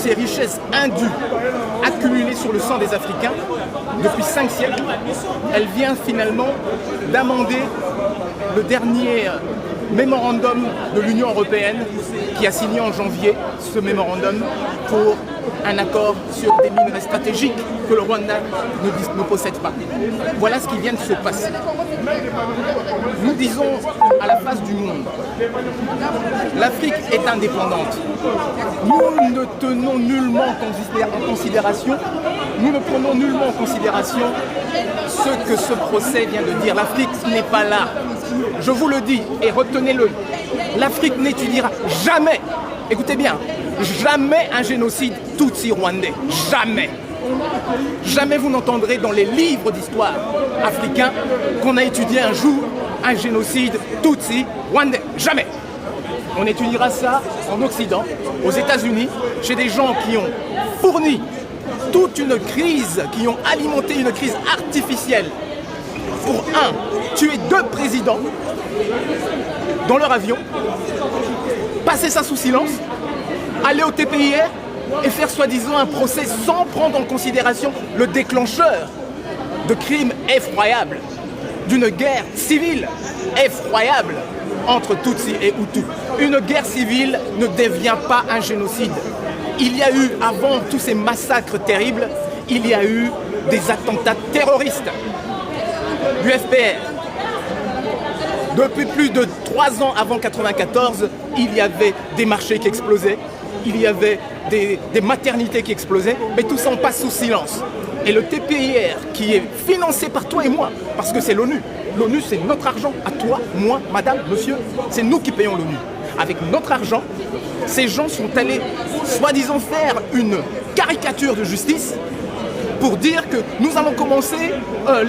ces richesses indues accumulées sur le sang des Africains depuis 5 siècles, elle vient finalement d'amender le dernier mémorandum de l'Union européenne qui a signé en janvier ce mémorandum pour un accord sur des minerais stratégiques que le Rwanda ne possède pas. Voilà ce qui vient de se passer. Nous disons à la face du monde, l'Afrique est indépendante. Nous ne tenons nullement en considération, nous ne prenons nullement en considération ce que ce procès vient de dire. L'Afrique n'est pas là. Je vous le dis et retenez-le, l'Afrique n'étudiera jamais, écoutez bien, jamais un génocide tutsi-rwandais. Jamais. Jamais vous n'entendrez dans les livres d'histoire africains qu'on a étudié un jour un génocide tutsi-rwandais. Jamais. On étudiera ça en Occident, aux États-Unis, chez des gens qui ont fourni toute une crise, qui ont alimenté une crise artificielle pour tuer 2 présidents dans leur avion, passer ça sous silence, aller au TPIR et faire soi-disant un procès sans prendre en considération le déclencheur de crimes effroyables, d'une guerre civile effroyable entre Tutsi et Hutu. Une guerre civile ne devient pas un génocide. Il y a eu, avant tous ces massacres terribles, il y a eu des attentats terroristes du FPR. Depuis plus de 3 ans avant 1994, il y avait des marchés qui explosaient, il y avait des maternités qui explosaient, mais tout ça on passe sous silence. Et le TPIR, qui est financé par toi et moi, parce que c'est l'ONU. L'ONU, c'est notre argent, à toi, moi, madame, monsieur, c'est nous qui payons l'ONU. Avec notre argent, ces gens sont allés, soi-disant, faire une caricature de justice pour dire que nous allons commencer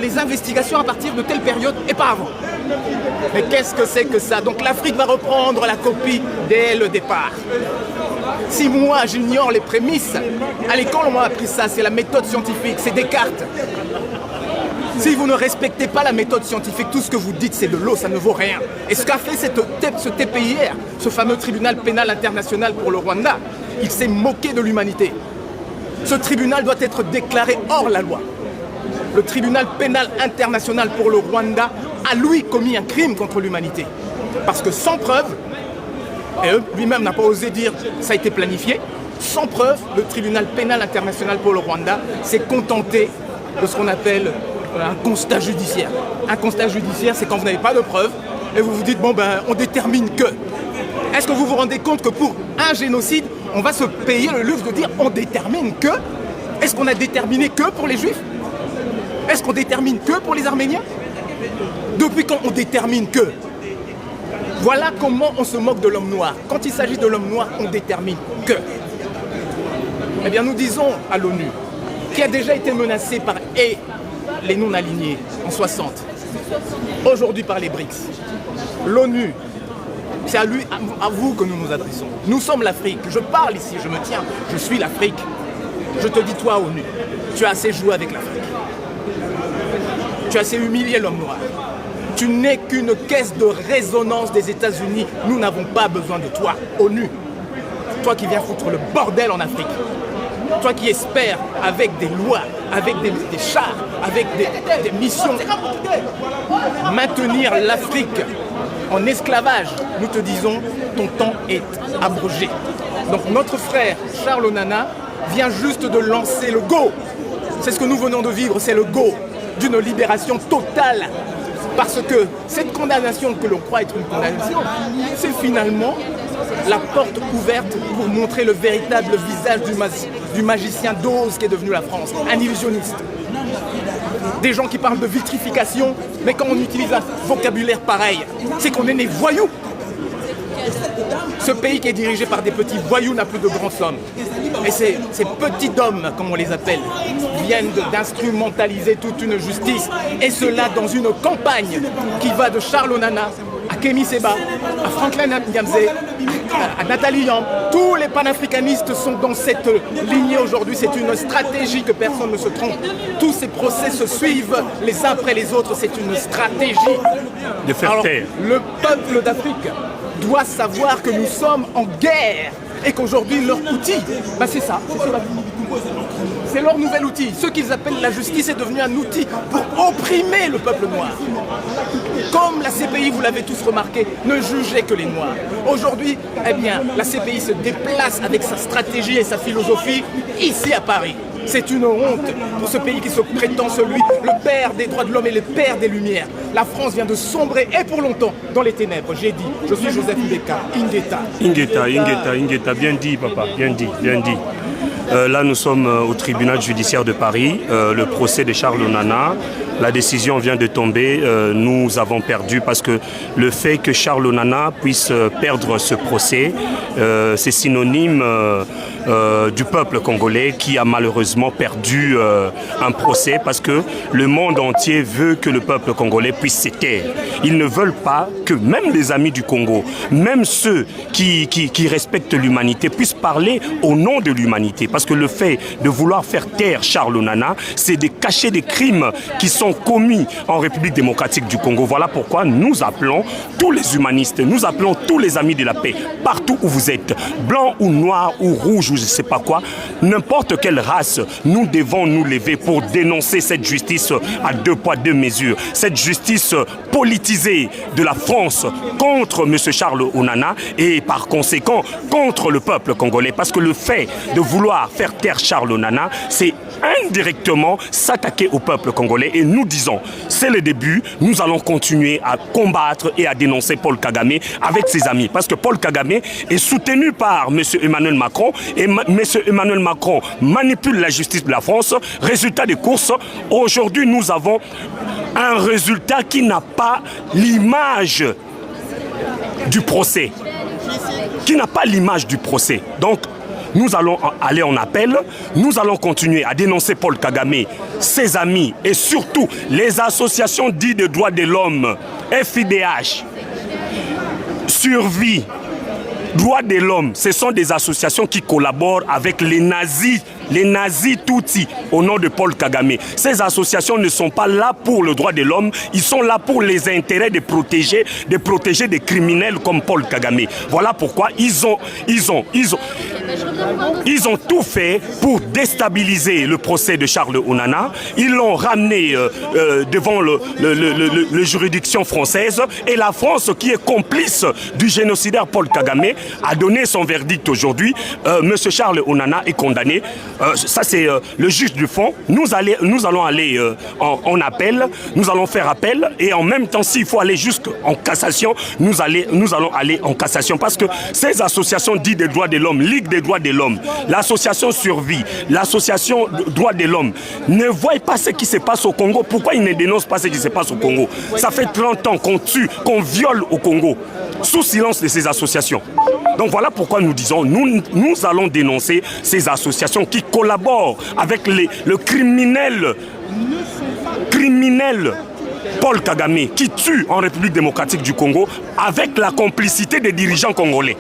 les investigations à partir de telle période et pas avant. Mais qu'est-ce que c'est que ça? Donc l'Afrique va reprendre la copie dès le départ. Si moi j'ignore les prémices, à l'école on m'a appris ça, c'est la méthode scientifique, c'est Descartes. Si vous ne respectez pas la méthode scientifique, tout ce que vous dites c'est de l'eau, ça ne vaut rien. Et ce qu'a fait ce TPIR, ce fameux tribunal pénal international pour le Rwanda, il s'est moqué de l'humanité. Ce tribunal doit être déclaré hors la loi. Le tribunal pénal international pour le Rwanda a lui commis un crime contre l'humanité. Parce que sans preuve, et lui-même n'a pas osé dire ça a été planifié, sans preuve, le tribunal pénal international pour le Rwanda s'est contenté de ce qu'on appelle un constat judiciaire. Un constat judiciaire, c'est quand vous n'avez pas de preuves et vous vous dites, bon ben, on détermine que. Est-ce que vous vous rendez compte que pour un génocide, on va se payer le luxe de dire on détermine que? Est-ce qu'on a déterminé que pour les Juifs? Est-ce qu'on détermine que pour les Arméniens? Depuis quand on détermine que? Voilà comment on se moque de l'homme noir. Quand il s'agit de l'homme noir, on détermine que. Eh bien, nous disons à l'ONU, qui a déjà été menacée par les non-alignés en 60, aujourd'hui par les BRICS. L'ONU, c'est à vous que nous nous adressons. Nous sommes l'Afrique. Je parle ici, je me tiens. Je suis l'Afrique. Je te dis, toi, ONU, tu as assez joué avec l'Afrique. Tu as assez humilié l'homme noir. Tu n'es qu'une caisse de résonance des États-Unis. Nous n'avons pas besoin de toi, ONU. Toi qui viens foutre le bordel en Afrique. Toi qui espères, avec des lois, avec des chars, avec des missions, maintenir l'Afrique en esclavage, nous te disons, ton temps est abrogé. Donc notre frère Charles Onana vient juste de lancer le go. C'est ce que nous venons de vivre, c'est le go d'une libération totale. Parce que cette condamnation que l'on croit être une condamnation, c'est finalement la porte ouverte pour montrer le véritable visage du magicien d'Oz qui est devenu la France, un illusionniste. Des gens qui parlent de vitrification, mais quand on utilise un vocabulaire pareil, c'est qu'on est né voyous. Ce pays qui est dirigé par des petits voyous n'a plus de grands hommes. Et ces petits hommes, comme on les appelle, viennent d'instrumentaliser toute une justice. Et cela dans une campagne qui va de Charles Onana à Kémy Séba, à Franklin Nyamze, à Nathalie Yamb. Tous les panafricanistes sont dans cette lignée aujourd'hui. C'est une stratégie que personne ne se trompe. Tous ces procès se suivent les uns après les autres. C'est une stratégie. De faire taire. Le peuple d'Afrique doit savoir que nous sommes en guerre et qu'aujourd'hui leur outil, c'est ça, c'est leur nouvel outil. Ce qu'ils appellent la justice est devenu un outil pour opprimer le peuple noir. Comme la CPI, vous l'avez tous remarqué, ne jugeait que les Noirs. Aujourd'hui, la CPI se déplace avec sa stratégie et sa philosophie ici à Paris. C'est une honte pour ce pays qui se prétend celui, le père des droits de l'homme et le père des Lumières. La France vient de sombrer, et pour longtemps, dans les ténèbres. J'ai dit, je suis Joseph Ingeta, bien dit, papa, bien dit. Là, nous sommes au tribunal judiciaire de Paris, le procès de Charles Onana. La décision vient de tomber, nous avons perdu parce que le fait que Charles Onana puisse perdre ce procès, c'est synonyme du peuple congolais qui a malheureusement perdu un procès parce que le monde entier veut que le peuple congolais puisse se taire. Ils ne veulent pas que même les amis du Congo, même ceux qui respectent l'humanité puissent parler au nom de l'humanité. Parce que le fait de vouloir faire taire Charles Onana, c'est de cacher des crimes qui sont commis en République démocratique du Congo. Voilà pourquoi nous appelons tous les humanistes, nous appelons tous les amis de la paix, partout où vous êtes, blanc ou noir ou rouge ou je ne sais pas quoi, n'importe quelle race, nous devons nous lever pour dénoncer cette justice à 2 poids 2 mesures, cette justice politisée de la France contre M. Charles Onana et par conséquent contre le peuple congolais. Parce que le fait de vouloir faire taire Charles Onana, c'est indirectement s'attaquer au peuple congolais. Et nous disons, c'est le début, nous allons continuer à combattre et à dénoncer Paul Kagame avec ses amis. Parce que Paul Kagame est soutenu par M. Emmanuel Macron et M. Emmanuel Macron manipule la justice de la France. Résultat des courses, aujourd'hui nous avons un résultat qui n'a pas l'image du procès. Donc, nous allons aller en appel, nous allons continuer à dénoncer Paul Kagame, ses amis et surtout les associations dites de droits de l'homme, FIDH, Survie, droits de l'homme. Ce sont des associations qui collaborent avec les nazis Tutsis au nom de Paul Kagame. Ces associations ne sont pas là pour le droit de l'homme, ils sont là pour les intérêts de protéger des criminels comme Paul Kagame. Voilà pourquoi ils ont tout fait pour déstabiliser le procès de Charles Onana. Ils l'ont ramené devant le juridiction française et la France, qui est complice du génocidaire Paul Kagame, a donné son verdict aujourd'hui. Monsieur Charles Onana est condamné. Ça c'est le juge du fond. Nous allons aller en appel, nous allons faire appel et en même temps s'il faut aller jusqu'en cassation, nous allons aller en cassation parce que ces associations dites des droits de l'homme, Ligue des droits de l'homme, l'association Survie, l'association droits de l'homme ne voient pas ce qui se passe au Congo. Pourquoi ils ne dénoncent pas ce qui se passe au Congo? Ça fait 30 ans qu'on tue, qu'on viole au Congo sous silence de ces associations. Donc voilà pourquoi nous disons, nous allons dénoncer ces associations qui collaborent avec le criminel Paul Kagame qui tue en République démocratique du Congo avec la complicité des dirigeants congolais.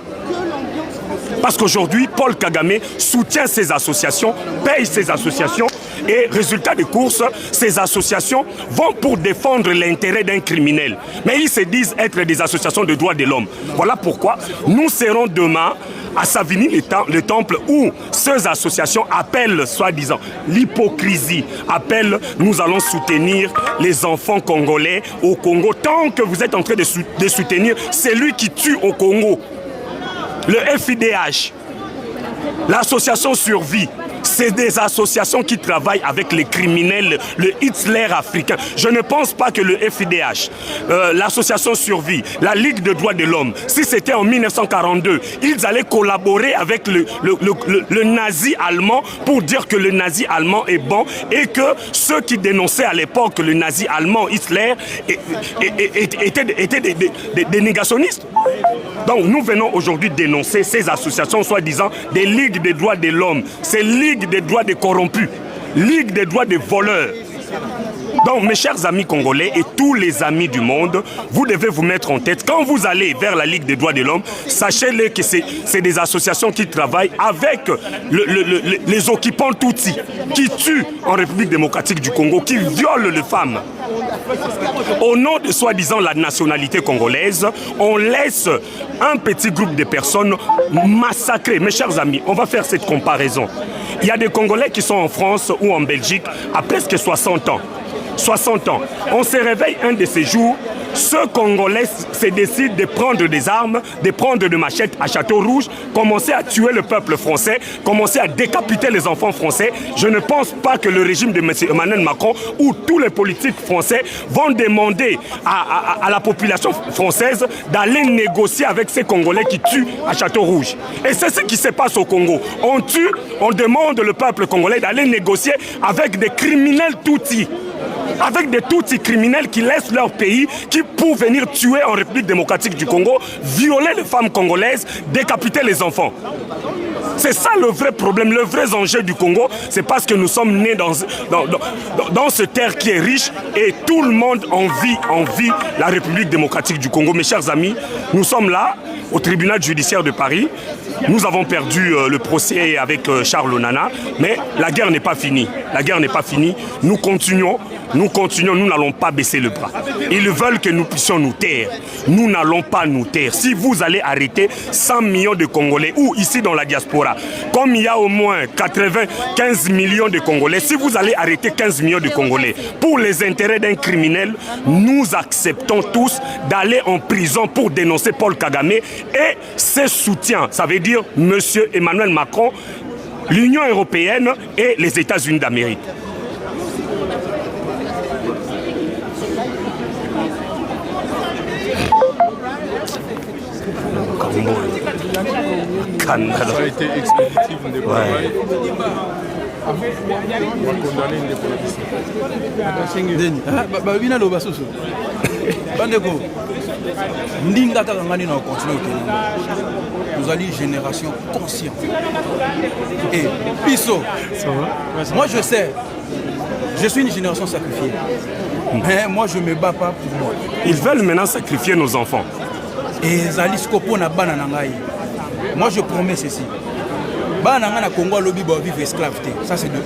Parce qu'aujourd'hui, Paul Kagame soutient ces associations, paye ces associations et résultat des courses, ces associations vont pour défendre l'intérêt d'un criminel. Mais ils se disent être des associations de droits de l'homme. Voilà pourquoi nous serons demain à Savigny le temple où ces associations appellent soi-disant l'hypocrisie, appellent nous allons soutenir les enfants congolais au Congo tant que vous êtes en train de soutenir celui qui tue au Congo. Le FIDH, l'association Survie, c'est des associations qui travaillent avec les criminels, le Hitler africain. Je ne pense pas que le FIDH, l'association Survie, la Ligue des droits de l'homme, si c'était en 1942, ils allaient collaborer avec le nazi allemand pour dire que le nazi allemand est bon et que ceux qui dénonçaient à l'époque le nazi allemand, Hitler, étaient des négationnistes. Donc nous venons aujourd'hui dénoncer ces associations soi-disant des ligues des droits de l'homme, ces ligues des droits des corrompus, ligues des droits des voleurs. Donc mes chers amis congolais et tous les amis du monde, vous devez vous mettre en tête, quand vous allez vers la Ligue des droits de l'homme, sachez-le que c'est des associations qui travaillent avec les occupants Tutsis, qui tuent en République démocratique du Congo, qui violent les femmes. Au nom de soi-disant la nationalité congolaise, on laisse un petit groupe de personnes massacrer. Mes chers amis, on va faire cette comparaison. Il y a des Congolais qui sont en France ou en Belgique à presque 60 ans. 60 ans. On se réveille un de ces jours, ce Congolais se décide de prendre des armes, de prendre des machettes à Château-Rouge, commencer à tuer le peuple français, commencer à décapiter les enfants français. Je ne pense pas que le régime de M. Emmanuel Macron ou tous les politiques français vont demander à la population française d'aller négocier avec ces Congolais qui tuent à Château-Rouge. Et c'est ce qui se passe au Congo. On tue, on demande le peuple congolais d'aller négocier avec des criminels Tutsis. Avec des Tutsis criminels qui laissent leur pays, qui pour venir tuer en République démocratique du Congo, violer les femmes congolaises, décapiter les enfants. C'est ça le vrai problème, le vrai enjeu du Congo, c'est parce que nous sommes nés dans cette terre qui est riche et tout le monde envie la République démocratique du Congo. Mes chers amis, nous sommes là, au tribunal judiciaire de Paris. Nous avons perdu le procès avec Charles Onana, mais la guerre n'est pas finie. La guerre n'est pas finie. Nous continuons, nous n'allons pas baisser le bras. Ils veulent que nous puissions nous taire. Nous n'allons pas nous taire. Si vous allez arrêter 100 millions de Congolais, ou ici dans la diaspora, comme il y a au moins 95 millions de Congolais, si vous allez arrêter 15 millions de Congolais pour les intérêts d'un criminel, nous acceptons tous d'aller en prison pour dénoncer Paul Kagame et ses soutiens. Ça veut dire M. Emmanuel Macron, l'Union européenne et les États-Unis d'Amérique. Ça a été expéditif, on va condamner nous allons génération consciente. Et Pisso, moi je sais, je suis une génération sacrifiée. Mais moi je ne me bats pas pour moi. Ils veulent maintenant sacrifier nos enfants. Et Zaliscopo na bananangaï. Moi je promets ceci. Bananga na Congo lobby va vivre esclaveté. Ça c'est de 1.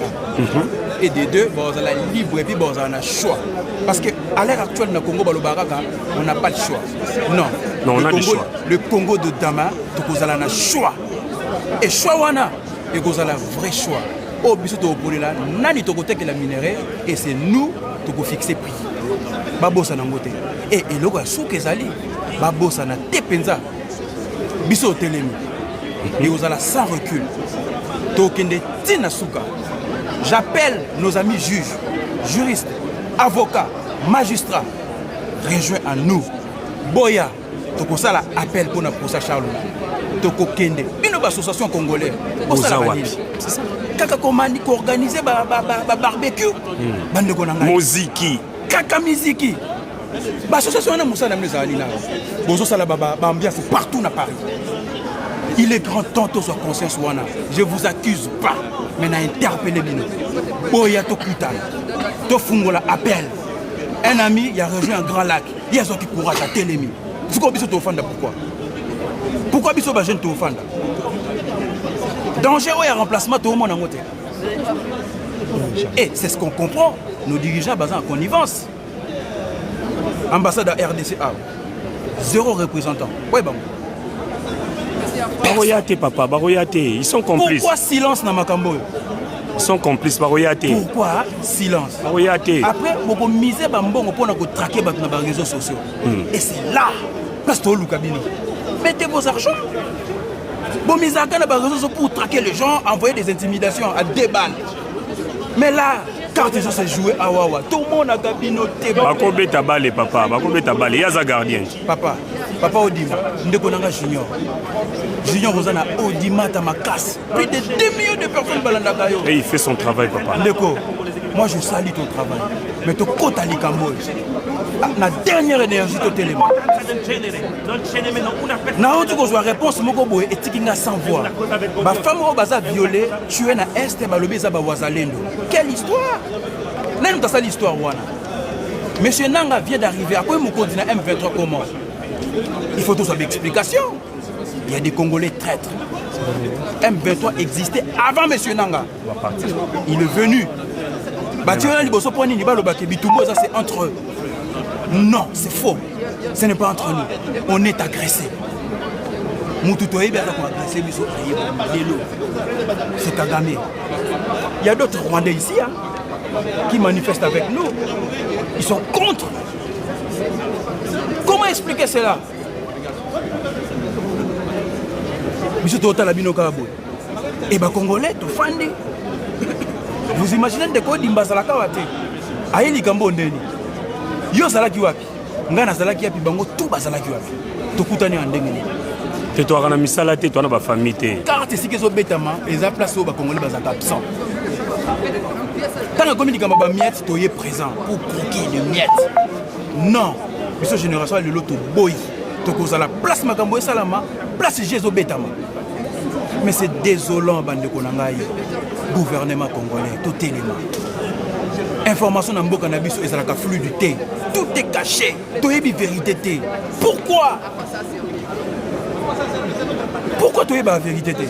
Et de 2, on a libre et puis on a un choix. Parce qu'à l'heure actuelle na Congo on n'a pas de choix. Non. Non, on a des choix. Le Congo de Dama, on a un choix. Et choix wana, et on a un vrai choix. Au biso to là, nani to côté que la minerai et c'est nous to fixer prix. Babosa na ngote. Et loko souke zali. Babosa na tepenza. Biso telemi. Et vous allez sans recul. Tokende tina souka. J'appelle nos amis juges, juristes, avocats, magistrats. Rejoins à nous. Boya. Toko sala appel pour na procès Charles. Toko kende. Bino association congolaise. C'est ça. Kaka komani ko organiser barbecue. Bande ko nanga. Moziki. Kaka miziki. L'association na Moussa Namne Zalina. Bozo sala ambiance partout na Paris. Il est grand temps que soit conscience wana. Je vous accuse pas. Mais na interpellé bino. Boya to kutan. To fungola appel. Un ami, il a rejoint un grand lac. Il y a qui courage à Télémi. Pourquoi biso to offanda pourquoi? Pourquoi biso ba jeune to offanda? Danger ou remplacement tout le monde en côté. Et c'est ce qu'on comprend. Nos dirigeants basés en connivence. Ambassade à RDCA. 0 représentant. Oui, bon. Baroyate, papa, baroyate. Ils sont complices. Pourquoi silence dans Makambo? Ils sont complices, baroyate. Pourquoi silence? Baroyate. Après, vous misez Bambon pour traquer dans les réseaux sociaux. Et c'est là, place de Loukabini. Mettez vos argents. Vous misez dans les réseaux sociaux pour traquer les gens, envoyer des intimidations à 2 balles. Mais là, quand les gens se jouent à Wawa, tout le monde a gabinoté. Bako beta balé, papa. Bako beta balé. Yaza gardien. Papa Odima, Ndekonanga Junior. Junior Rosana Odima Tamakas. Plus de 2 millions de personnes balandakayo. Et il fait son travail, papa. Ndeko, moi je salue ton travail. Mais ton côté à l'Ikamboy. La dernière énergie de téléma. Na tu ko réponse moko boye etikinga sans voix. Ba femme au baza violée, tuée na est ba lobi za ba wazalendo. Quelle histoire? Même dans ça l'histoire wana. Monsieur Nanga vient d'arriver. À quoi il me continue M23 comment? Il faut tous avoir explication. Il y a des Congolais traîtres. M23 existait avant Monsieur Nanga. Il est venu. C'est entre eux. Non, c'est faux. Ce n'est pas entre nous. On est agressé. C'est Kagame. Il y a d'autres Rwandais ici hein, qui manifestent avec nous. Ils sont contre. Comment expliquer cela? Et les Congolais, vous imaginez de quoi Dimba Salaka Wate Aïli Kambo Ndeni Yo Salaki Wapi Ngana Salaki Wapi Bango tout Basalaki Wapi Tokutani en Ndengeni Te toi na misala te toi na ba famille te car te siki zo betama eza place au ba Congolais bazaka absent tant que comme ba miette to yé présent pour croquer les miettes non cette génération le loto boy to koza la place makambo salama place Jésus betama mais c'est désolant bande konangai gouvernement congolais tout élément information dans mboka na biso ezalaka fluidité tout est caché to yebi vérité té pourquoi to yeba vérité té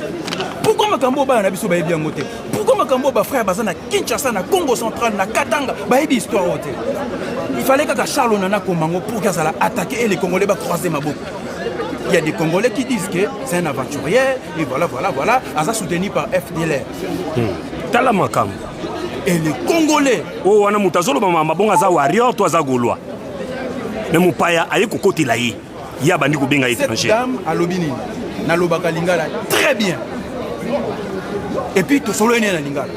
pourquoi makambo ba na biso ba yebi yango té pourquoi makambo ba frère bazana Kinshasa na Congo central na Katanga ba yebi histoire té il fallait que Charles Nana Komango pour qu'elle attaquer et les Congolais ba croiser maboko. Il y a des Congolais qui disent que c'est un aventurier et voilà, Aza soutenu par FDLR. Talamakam. Et les Congolais. Oh, on a moutazolo mabonga za warrior toi za gaulois. Mais mon paya aye kokoti la yi. Ya bandi ko benga étranger. Cette dame à Lobini na lobaka lingala très bien. Et puis to solo ene na lingala.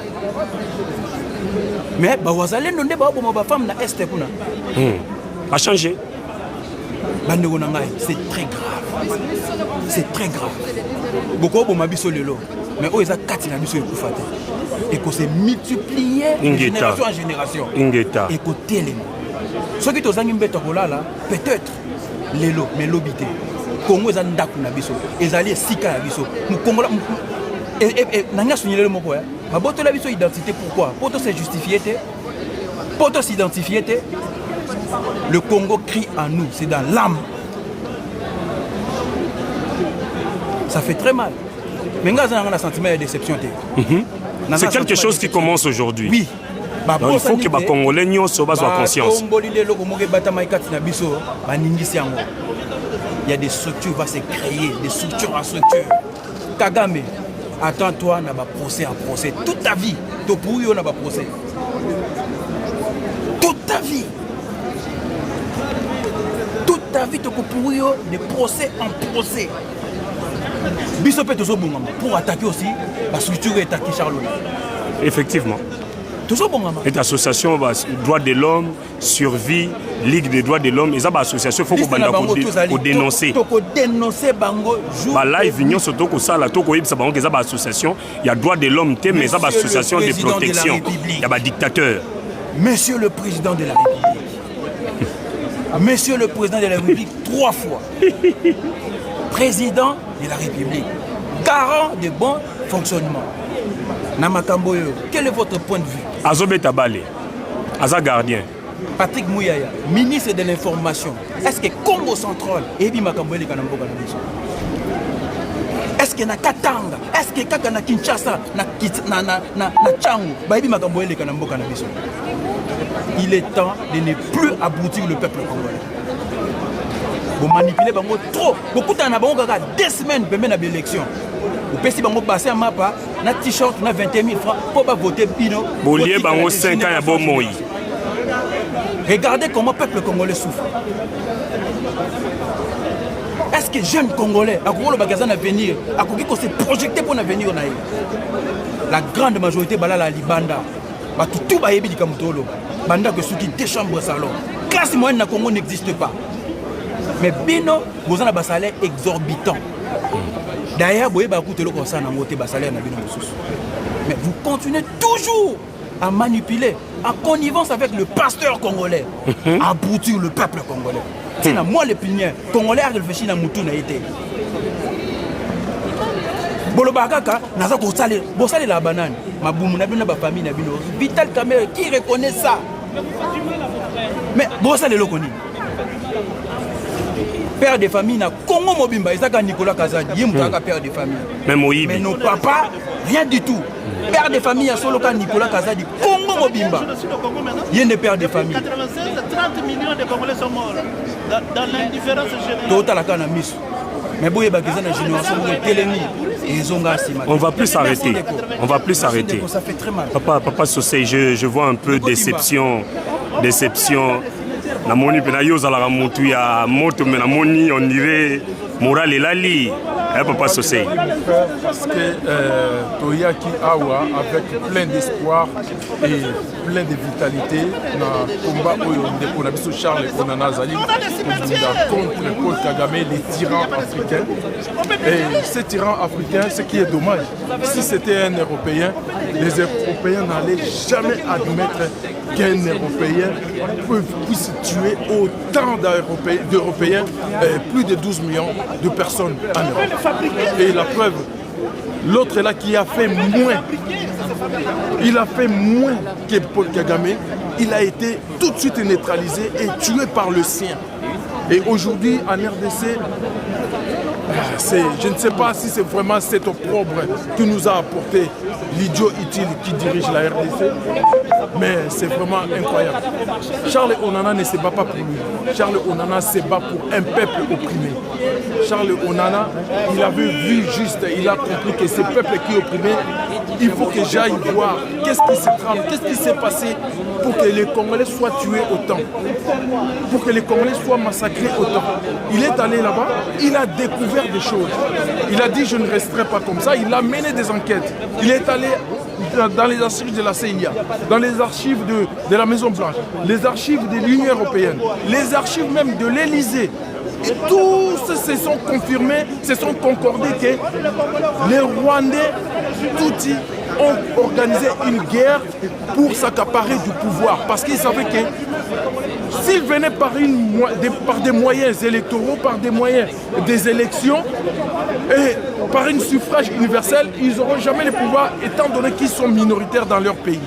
Mais ba wazale ndonde ba bo ba femme na est kuna. A changé. C'est très grave. C'est très grave. Beaucoup de mabiso lelo, mais eux ils ont quatre nabiso ekufate. Et qu'on s'est multiplié de génération en génération. Et qu'on télé. Ce qui est aux mbeta kolala, peut-être lelo, mais l'obité. Congo ils ont ndaku nabiso, ils allaient sika nabiso. Mu Congo et nanga souligner le mot quoi. Ma boto la biso identité pourquoi? Pour se justifier pour s'identifier. Le Congo crie en nous, c'est dans l'âme. Ça fait très mal. Mais nous avons un sentiment de déception. C'est quelque chose qui commence aujourd'hui. Oui. Donc, il faut que les Congolais soient conscients. Il y a des structures qui vont se créer, des structures en structure. Kagame, attends-toi, on a un procès en procès. Toute ta vie, tu pour on a un procès. Toute ta vie. Ta vie, tu peux de procès en procès. Pour attaquer aussi la structure et attaquer Charles. Effectivement. Et l'association droits de l'homme, survie, Ligue des droits de l'homme, et ça, l'association, il faut qu'on dénonce. Il faut dénoncer. Là, il vient surtout que ça, l'association, il y a droits de l'homme, mais ça, l'association de protection. Il y a des dictateurs. Monsieur le Président de la République. Monsieur le Président de la République, 3 fois. Président de la République. Garant de bon fonctionnement. Namakamboyo, quel est votre point de vue? Azobe Tabale, Aza gardien. Patrick Mouyaya, ministre de l'Information. Est-ce que Congo central et Makamboyo les Kanambo Kanamiso? Est-ce que na Katanga? Est-ce que Kaka na Kinshasa, na Tchango, Baïbi Makamboyo les Kanambo Kanamiso? Il est temps de ne plus abrutir le peuple congolais. Vous manipulez trop. Beaucoup d'en avons 2 semaines pour mener l'élection. Vous pouvez passer un mapa, un t-shirt, 21 000 francs pour voter Pino. Vous liez 5 ans à bon moï. Regardez comment le peuple congolais souffre. Est-ce que jeunes Congolais, à quoi le magasin à venir, à quoi qu'on s'est projeté pour l'avenir? La grande majorité, la Libanda, tout va être Kamutolo. Banda que ceux qui déchambrent salon. Classe moyenne na Congo n'existe pas. Mais Bino, vous avez un salaire exorbitant. D'ailleurs, vous avez un salaire. Mais vous continuez toujours à manipuler, en connivence avec le pasteur congolais, à abrutir le peuple congolais. C'est moi le pilier. Congolais a réfléchi à Moutou na été. Bolobakaka, naza ko sale la banane. Ma boumou na bino ba famille na bino. Vital Kamerhe qui reconnaît ça. Mais bon, ça, les locaux. Père de famille, na Congo Mobimba, Isaka Nicolas Kazadi, il y a père de famille. Mais nos papas, rien du tout. Père de famille, à Soloka Nicolas Kazadi, Congo Mobimba. Il y a des pères de famille. 96, 30 millions de Congolais sont morts dans l'indifférence générale. Total à Kanamis. Mais bon, il y a une génération de Télémi. On va plus s'arrêter. On va plus s'arrêter. Ça fait très mal. Papa Sosei, je vois un peu déception. Namoni penayo zala mutu ya moto mais namoni on dirait moral elali Papa Sosei. Parce que Toyaki Awa avec plein d'espoir et plein de vitalité dans le combat où on a vu Charles Onana Zali contre Paul Kagame, les tyrans africains. Et ces tyrans africains, ce qui est dommage, si c'était un Européen, les Européens n'allaient jamais admettre qu'un Européen puisse tuer autant d'Européens, plus de 12 millions de personnes en Europe. Et la preuve, l'autre là qui a fait moins, il a fait moins que Paul Kagame, il a été tout de suite neutralisé et tué par le sien. Et aujourd'hui en RDC, je ne sais pas si c'est vraiment cet opprobre qui nous a apporté l'idiot utile qui dirige la RDC, mais c'est vraiment incroyable. Charles Onana ne se bat pas pour lui. Charles Onana se bat pour un peuple opprimé. Charles Onana, il avait vu juste, il a compris que ce peuple qui est opprimé, il faut que j'aille voir qu'est-ce qui se trame, qu'est-ce qui s'est passé pour que les Congolais soient tués autant, pour que les Congolais soient massacrés autant. Il est allé là-bas, il a découvert des choses. Il a dit je ne resterai pas comme ça, il a mené des enquêtes. Il est allé dans les archives de la CIA, dans les archives de la Maison Blanche, les archives de l'Union européenne, les archives même de l'Élysée. Et tous se sont confirmés, se sont concordés que les Rwandais, Tutsis, ont organisé une guerre pour s'accaparer du pouvoir. Parce qu'ils savaient que s'ils venaient par des moyens électoraux, par des moyens des élections, et par un suffrage universel, ils n'auront jamais le pouvoir étant donné qu'ils sont minoritaires dans leur pays.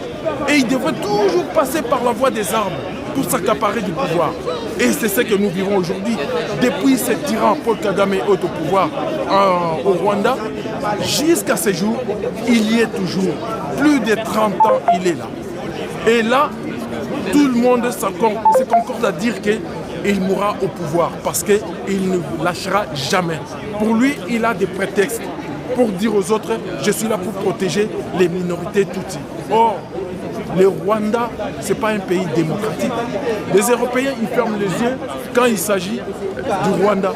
Et ils devraient toujours passer par la voie des armes pour s'accaparer du pouvoir. Et c'est ce que nous vivons aujourd'hui. Depuis ce tyran Paul Kagame est au pouvoir au Rwanda, jusqu'à ce jour, il y est toujours. Plus de 30 ans, il est là. Et là, tout le monde se concorde à dire qu'il mourra au pouvoir parce qu'il ne lâchera jamais. Pour lui, il a des prétextes pour dire aux autres, je suis là pour protéger les minorités tutsis. Or, le Rwanda, ce n'est pas un pays démocratique. Les Européens, ils ferment les yeux quand il s'agit du Rwanda.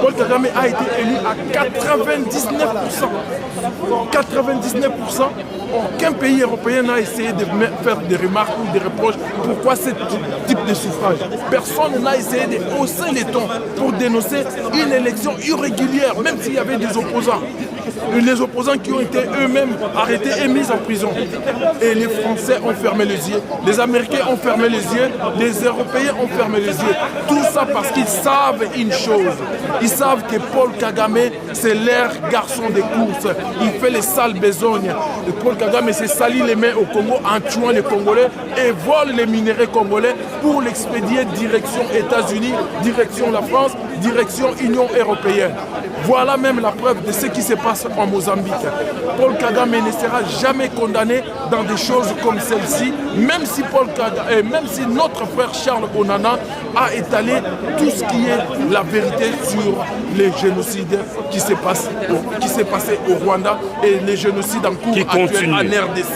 Paul Kagame a été élu à 99%. 99%. Aucun pays européen n'a essayé de faire des remarques ou des reproches. Pourquoi ce type de suffrage? Personne n'a essayé de hausser les tons pour dénoncer une élection irrégulière, même s'il y avait des opposants. Les opposants qui ont été eux-mêmes arrêtés et mis en prison. Et les Français ont fermé les yeux, les Américains ont fermé les yeux, les Européens ont fermé les yeux. Tout ça parce qu'ils savent une chose. Ils savent que Paul Kagame, c'est leur garçon de course. Il fait les sales besognes. Et Paul Kagame s'est sali les mains au Congo en tuant les Congolais et vole les minéraux congolais pour l'expédier direction États-Unis, direction la France, direction Union européenne. Voilà même la preuve de ce qui se passe en Mozambique. Paul Kagame ne sera jamais condamné dans des choses comme celle-ci, même si même si notre frère Charles Onana a étalé tout ce qui est la vérité sur les génocides qui s'est passé au Rwanda et les génocides en cours actuels en RDC.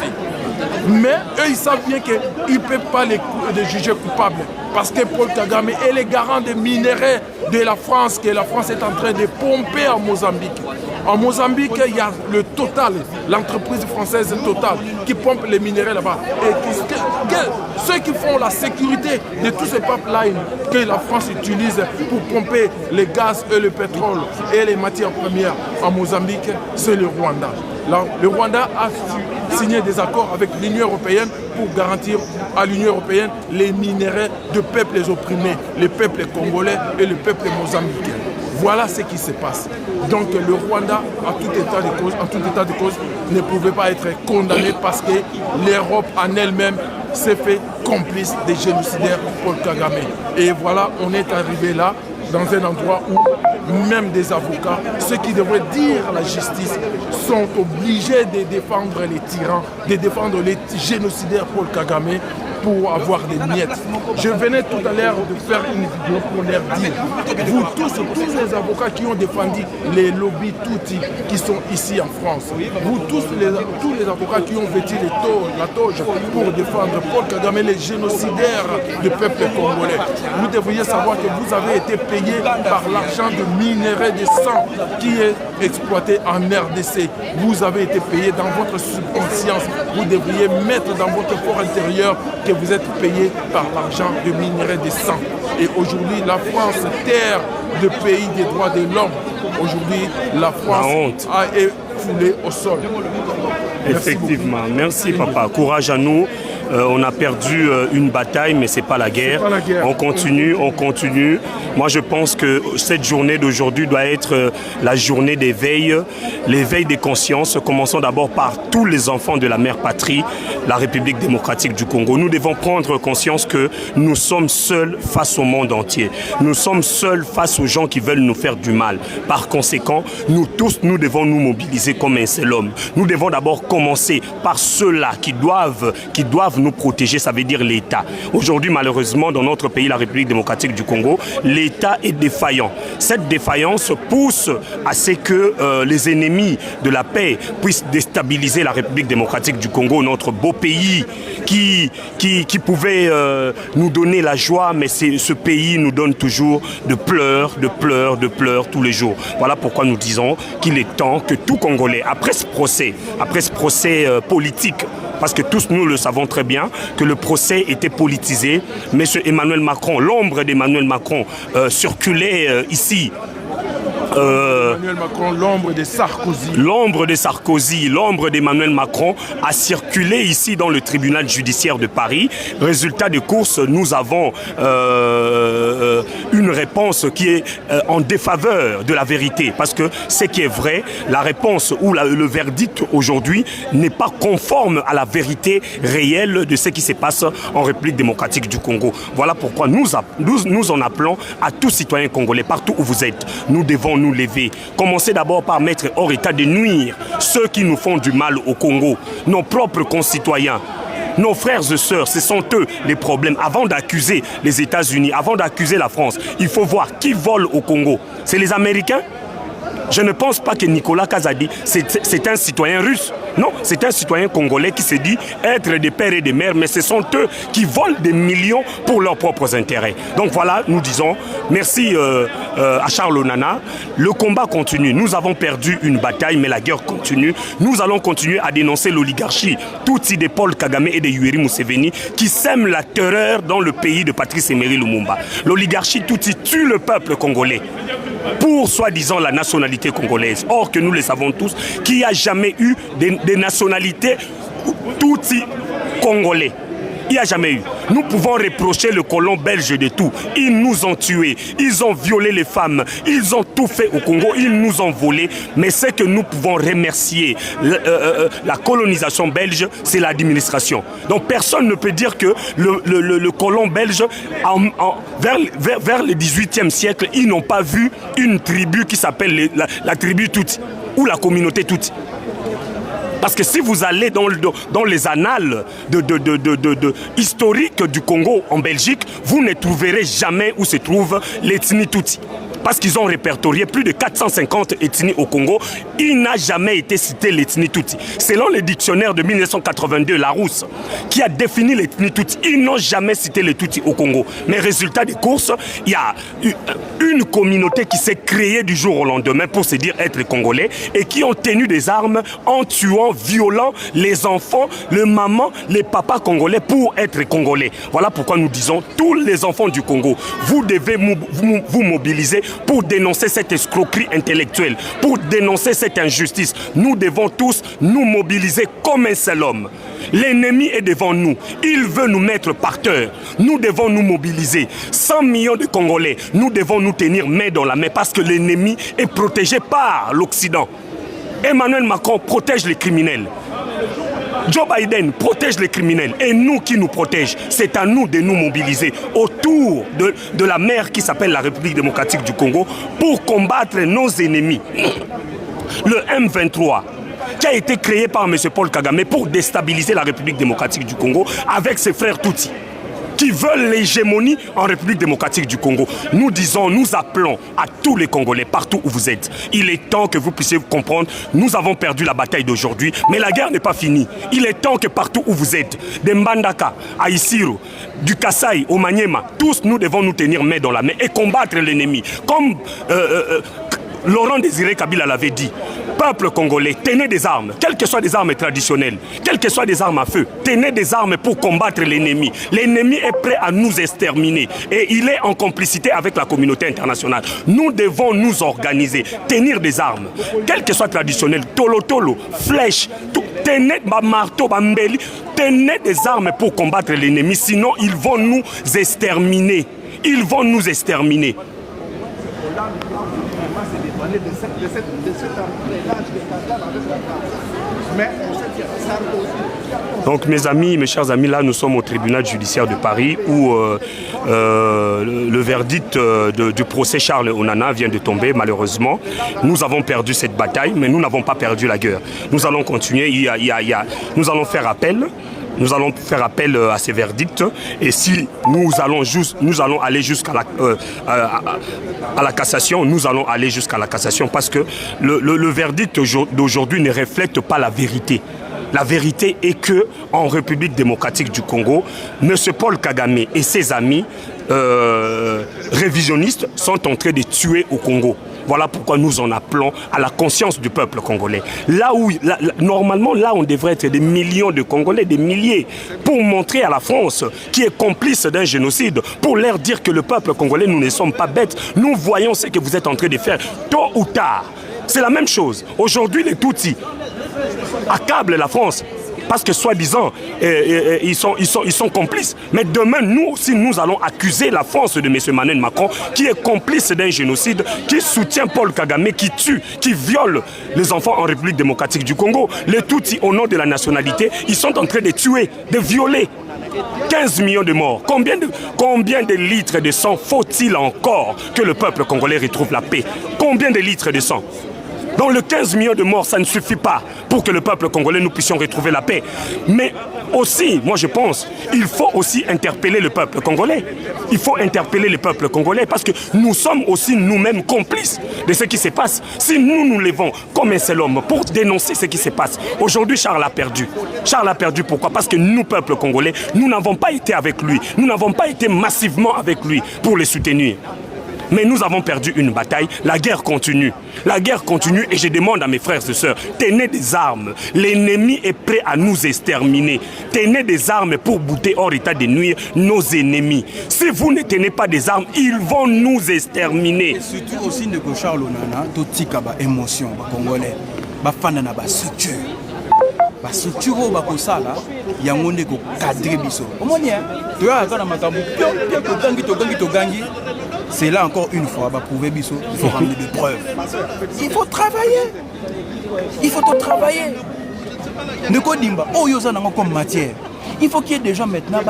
Mais eux, ils savent bien qu'ils ne peuvent pas les juger coupables. Parce que Paul Kagame est le garant des minéraux de la France, que la France est en train de pomper en Mozambique. En Mozambique, il y a le Total, l'entreprise française Total, qui pompe les minéraux là-bas. Et ceux qui font la sécurité de tous ces pipelines que la France utilise pour pomper les gaz et le pétrole et les matières premières en Mozambique, c'est le Rwanda. Le Rwanda a signé des accords avec l'Union européenne pour garantir à l'Union européenne les minéraux de peuples opprimés, les peuples congolais et le peuple mozambicain. Voilà ce qui se passe. Donc le Rwanda, en tout état de cause, ne pouvait pas être condamné parce que l'Europe en elle-même s'est fait complice des génocidaires Paul Kagame. Et voilà, on est arrivé là, dans un endroit où même des avocats, ceux qui devraient dire la justice, sont obligés de défendre les tyrans, de défendre les génocidaires Paul Kagame pour avoir des miettes. Je venais tout à l'heure de faire une vidéo pour leur dire, vous tous les avocats qui ont défendu les lobbies Tutsi qui sont ici en France, vous tous les avocats qui ont vêtu la toge pour défendre Paul Kagame, les génocidaires du peuple congolais, vous devriez savoir que vous avez été payé par l'argent de minerai de sang qui est exploité en RDC. Vous avez été payé dans votre subconscience. Vous devriez mettre dans votre fort intérieur que vous êtes payé par l'argent de minerai de sang. Et aujourd'hui, la France, terre de pays des droits de l'homme, aujourd'hui, la France a été foulée au sol. Effectivement. Merci papa. Courage à nous. On a perdu une bataille, mais ce n'est pas la guerre. On continue, on continue. Moi, je pense que cette journée d'aujourd'hui doit être la journée d'éveil, l'éveil des consciences. Commençons d'abord par tous les enfants de la mère patrie, la République démocratique du Congo. Nous devons prendre conscience que nous sommes seuls face au monde entier. Nous sommes seuls face aux gens qui veulent nous faire du mal. Par conséquent, nous tous, nous devons nous mobiliser comme un seul homme. Nous devons d'abord commencer par ceux-là qui doivent nous protéger, ça veut dire l'État. Aujourd'hui, malheureusement, dans notre pays, la République démocratique du Congo, l'État est défaillant. Cette défaillance pousse à ce que les ennemis de la paix puissent déstabiliser la République démocratique du Congo, notre beau pays qui pouvait nous donner la joie, mais ce pays nous donne toujours de pleurs tous les jours. Voilà pourquoi nous disons qu'il est temps que tout Congolais, après ce procès politique, parce que tous nous le savons très bien que le procès était politisé. M. Emmanuel Macron, l'ombre d'Emmanuel Macron circulait ici. Emmanuel Macron, l'ombre de Sarkozy. L'ombre de Sarkozy, l'ombre d'Emmanuel Macron a circulé ici dans le tribunal judiciaire de Paris. Résultat de course, nous avons une réponse qui est en défaveur de la vérité. Parce que ce qui est vrai, la réponse ou le verdict aujourd'hui n'est pas conforme à la vérité réelle de ce qui se passe en République démocratique du Congo. Voilà pourquoi nous en appelons à tous citoyens congolais, partout où vous êtes. Nous devons nous lever. Commencez d'abord par mettre hors état de nuire ceux qui nous font du mal au Congo, nos propres concitoyens. Nos frères et sœurs, ce sont eux les problèmes. Avant d'accuser les États-Unis, avant d'accuser la France, il faut voir qui vole au Congo. C'est les Américains? Je ne pense pas que Nicolas Kazadi, c'est un citoyen russe. Non, c'est un citoyen congolais qui se dit être des pères et des mères, mais ce sont eux qui volent des millions pour leurs propres intérêts. Donc voilà, nous disons merci à Charles Onana. Le combat continue. Nous avons perdu une bataille, mais la guerre continue. Nous allons continuer à dénoncer l'oligarchie Tutsi de Paul Kagame et de Yoweri Museveni qui sème la terreur dans le pays de Patrice Emery Lumumba. L'oligarchie Tutsi tue le peuple congolais pour soi-disant la nationalité congolaise. Or que nous le savons tous, qu'il n'y a jamais eu des nationalités Tutsi congolais. Il n'y a jamais eu. Nous pouvons reprocher le colon belge de tout. Ils nous ont tués, ils ont violé les femmes, ils ont tout fait au Congo, ils nous ont volé. Mais ce que nous pouvons remercier la colonisation belge, c'est l'administration. Donc personne ne peut dire que le colon belge, vers le 18e siècle, ils n'ont pas vu une tribu qui s'appelle la tribu Tutsi ou la communauté Tutsi. Parce que si vous allez dans les annales historiques du Congo en Belgique, vous ne trouverez jamais où se trouve l'ethnie Tutsi. Parce qu'ils ont répertorié plus de 450 ethnies au Congo, il n'a jamais été cité l'ethnie Tutsi. Selon le dictionnaire de 1982, Larousse, qui a défini l'ethnie Tutsi, ils n'ont jamais cité les Tutsi au Congo. Mais résultat des courses, il y a une communauté qui s'est créée du jour au lendemain pour se dire être congolais et qui ont tenu des armes en tuant, violant les enfants, les mamans, les papas congolais pour être congolais. Voilà pourquoi nous disons, tous les enfants du Congo, vous devez vous mobiliser pour dénoncer cette escroquerie intellectuelle, pour dénoncer cette injustice. Nous devons tous nous mobiliser comme un seul homme. L'ennemi est devant nous. Il veut nous mettre par terre. Nous devons nous mobiliser. 100 millions de Congolais, nous devons nous tenir main dans la main parce que l'ennemi est protégé par l'Occident. Emmanuel Macron protège les criminels. Joe Biden protège les criminels et nous qui nous protège, c'est à nous de nous mobiliser autour de la mer qui s'appelle la République démocratique du Congo pour combattre nos ennemis. Le M23 qui a été créé par M. Paul Kagame pour déstabiliser la République démocratique du Congo avec ses frères Tutsis qui veulent l'hégémonie en République démocratique du Congo. Nous disons, nous appelons à tous les Congolais, partout où vous êtes. Il est temps que vous puissiez comprendre, nous avons perdu la bataille d'aujourd'hui, mais la guerre n'est pas finie. Il est temps que partout où vous êtes, de Mbandaka à Isiro, du Kasaï au Maniema, tous nous devons nous tenir main dans la main et combattre l'ennemi. Comme Laurent Désiré Kabila l'avait dit, peuple congolais, tenez des armes, quelles que soient des armes traditionnelles, quelles que soient des armes à feu, tenez des armes pour combattre l'ennemi. L'ennemi est prêt à nous exterminer et il est en complicité avec la communauté internationale. Nous devons nous organiser, tenir des armes, quelles que soient traditionnelles, tolo-tolo, flèches, tenez marteau, bambeli, tenez des armes pour combattre l'ennemi, sinon ils vont nous exterminer. Ils vont nous exterminer. Donc mes amis, mes chers amis, là nous sommes au tribunal judiciaire de Paris où le verdict du procès Charles Onana vient de tomber malheureusement. Nous avons perdu cette bataille, mais nous n'avons pas perdu la guerre. Nous allons continuer, nous allons faire appel. Nous allons faire appel à ces verdicts et si nous allons aller jusqu'à la cassation, nous allons aller jusqu'à la cassation parce que le verdict d'aujourd'hui ne reflète pas la vérité. La vérité est que en République démocratique du Congo, M. Paul Kagame et ses amis révisionnistes sont en train de tuer au Congo. Voilà pourquoi nous en appelons à la conscience du peuple congolais. Là où, normalement, là on devrait être des millions de Congolais, des milliers, pour montrer à la France qui est complice d'un génocide, pour leur dire que le peuple congolais, nous ne sommes pas bêtes. Nous voyons ce que vous êtes en train de faire, tôt ou tard. C'est la même chose. Aujourd'hui, les Tutsis accablent la France. Parce que soi-disant, ils sont complices. Mais demain, nous aussi, nous allons accuser la France de M. Emmanuel Macron, qui est complice d'un génocide, qui soutient Paul Kagame, qui tue, qui viole les enfants en République démocratique du Congo. Les Tutsis, au nom de la nationalité, ils sont en train de tuer, de violer. 15 millions de morts. Combien de litres de sang faut-il encore que le peuple congolais retrouve la paix? Combien de litres de sang? Dans le 15 millions de morts, ça ne suffit pas pour que le peuple congolais, nous puissions retrouver la paix. Mais aussi, moi je pense, il faut aussi interpeller le peuple congolais. Il faut interpeller le peuple congolais parce que nous sommes aussi nous-mêmes complices de ce qui se passe. Si nous nous levons comme un seul homme pour dénoncer ce qui se passe, aujourd'hui Charles a perdu. Charles a perdu pourquoi? Parce que nous, peuple congolais, nous n'avons pas été avec lui. Nous n'avons pas été massivement avec lui pour le soutenir. Mais nous avons perdu une bataille, la guerre continue. La guerre continue et je demande à mes frères et sœurs, tenez des armes. L'ennemi est prêt à nous exterminer. Tenez des armes pour bouter hors état de nuire nos ennemis. Si vous ne tenez pas des armes, ils vont nous exterminer. Et surtout aussi de Charles Onana, totika ba émotion, ba congolais, ba fanana ba structure. Ba structure ba kosala, yango ndeko cadrer biso. Omoni hein, tu as na makambo, to gangi. C'est là encore une fois, bah, prouver Bissot, il faut ramener des preuves. Il faut travailler. Il faut travailler. Ne kodimba, oh yosa nango comme matière. Il faut qu'il y ait des gens maintenant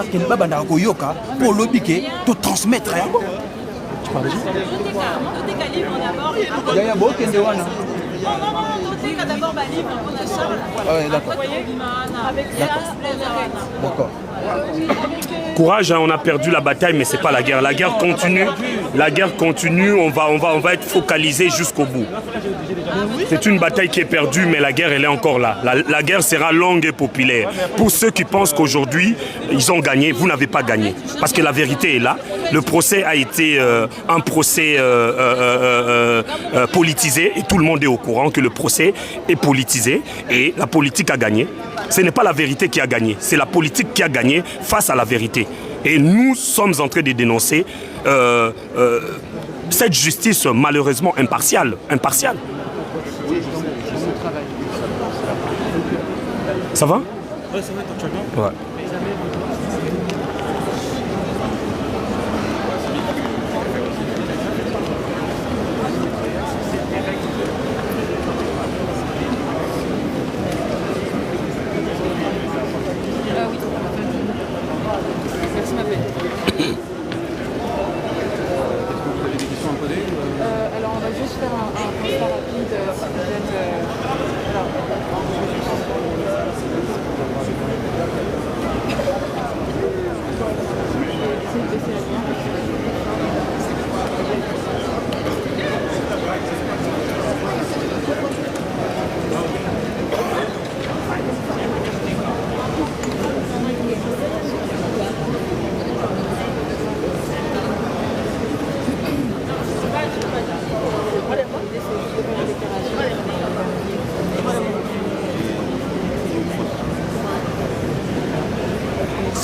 pour l'obiquer, te transmettre. Tu parles d'accord. Courage, hein, on a perdu la bataille, mais c'est pas la guerre. La guerre continue. La guerre continue. On va être focalisé jusqu'au bout. C'est une bataille qui est perdue, mais la guerre, elle est encore là. La guerre sera longue et populaire. Pour ceux qui pensent qu'aujourd'hui, ils ont gagné, vous n'avez pas gagné. Parce que la vérité est là. Le procès a été un procès politisé et tout le monde est au courant que le procès est politisé et la politique a gagné. Ce n'est pas la vérité qui a gagné, c'est la politique qui a gagné face à la vérité. Et nous sommes en train de dénoncer cette justice malheureusement impartiale. Ça va? Oui, ça va, tu vas bien? Ouais.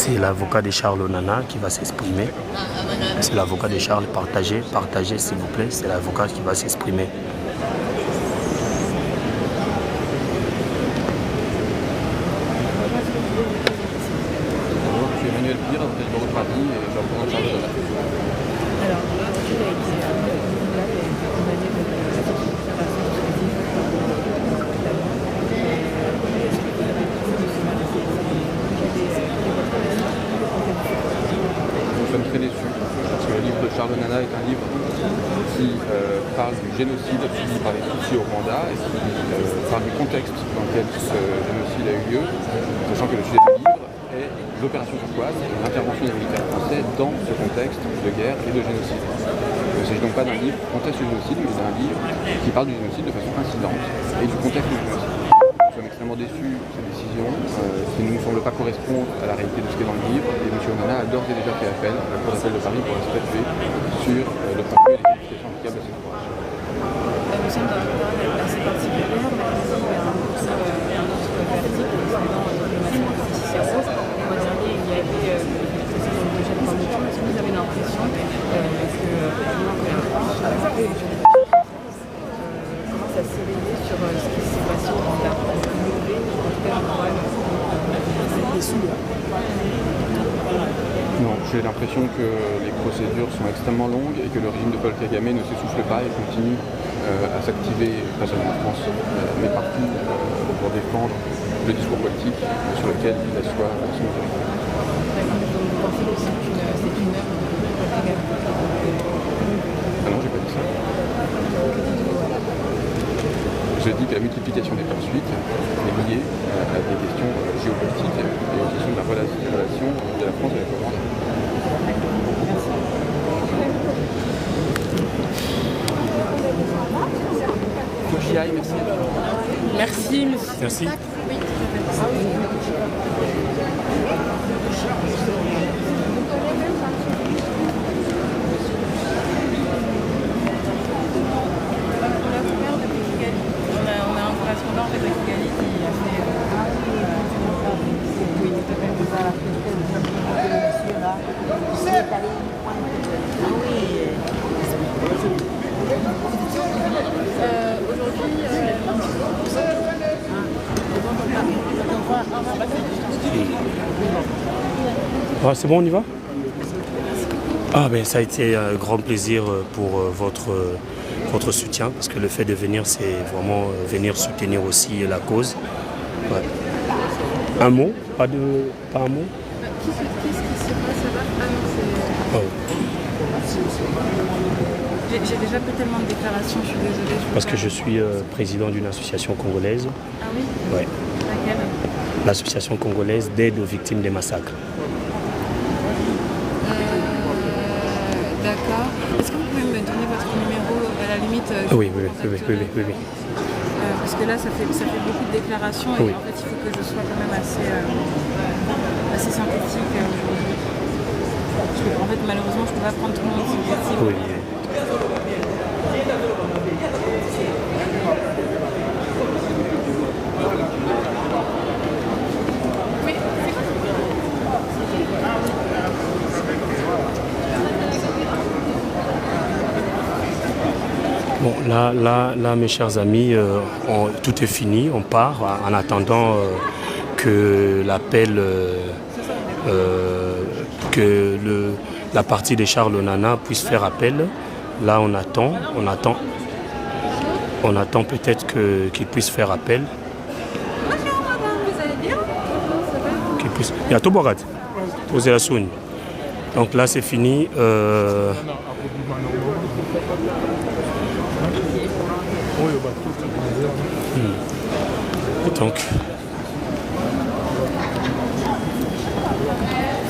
C'est l'avocat de Charles Onana qui va s'exprimer. C'est l'avocat de Charles. Partagez s'il vous plaît. C'est l'avocat qui va s'exprimer. Je suis Emmanuel Pire, avocat du barreau de Paris et je représente Charles Onana. Alors, il a été condamné pour Nous sommes très déçus parce que le livre de Charles Onana est un livre qui parle du génocide subi par les Tutsis au Rwanda et qui parle du contexte dans lequel ce génocide a eu lieu, sachant que le sujet du livre est l'opération turquoise et l'intervention des militaires français dans ce contexte de guerre et de génocide. Il ne s'agit donc pas d'un livre qui conteste le génocide, mais d'un livre qui parle du génocide de façon incidente et du contexte du génocide. Nous sommes extrêmement déçus de cette décision qui ne nous semble pas correspondre à la réalité de ce qui est dans le livre et M. Onana a d'ores et déjà fait appel à la Cour d'appel de Paris pour statuer sur le contenu et les qualifications applicables à cette opération. nous sommes dans une période assez particulière, mais aussi un autre verdict concernant diplomatie judiciaire. Le mois dernier, il y avait le président de Eugène Cornelius. Est-ce que vous avez l'impression que commence à s'éveiller sur ce qui s'est passé au Rwanda, lever, en tout cas, le voile Non, j'ai l'impression que les procédures sont extrêmement longues et que le régime de Paul Kagame ne s'essouffle pas et continue à s'activer, pas seulement en France, mais partout pour défendre le discours politique sur lequel il assoit son autorité. Vous pensez que c'est une œuvre de Paul Kagame? Ah non, j'ai pas dit ça. Je dis que la multiplication des poursuites est liée à des questions géopolitiques et aux questions de la relation de la France avec le Rwanda. Faut que j'y aille, merci. Merci, monsieur. Merci. On a un correspondant avec Kigali qui a fait... Oui, Ah, c'est bon, on y va? Ah ben ça a été un grand plaisir pour votre soutien, parce que le fait de venir, c'est vraiment venir soutenir aussi la cause. Ouais. Un mot? Pas un mot? Qu'est-ce qui se passe là-bas? Ah non, c'est... J'ai déjà fait tellement de déclarations, je suis désolée. Parce que je suis président d'une association congolaise. Ah oui? Ouais. Laquelle? L'association congolaise d'aide aux victimes des massacres. D'accord. Est-ce que vous pouvez me donner votre numéro à la limite? Oui. Parce que là, ça fait beaucoup de déclarations et Oui. en fait, il faut que je sois quand même assez synthétique. En fait, malheureusement, je ne peux pas prendre tout le monde synthétique. Oui. Bon, là, mes chers amis, tout est fini, on part en attendant que l'appel, la partie de Charles Onana puisse faire appel. Là, on attend peut-être qu'il puisse faire appel. Bonjour madame, vous allez bien? Qu'il puisse... Il y a tout Borat, posez la soune. Donc là, c'est fini. Donc,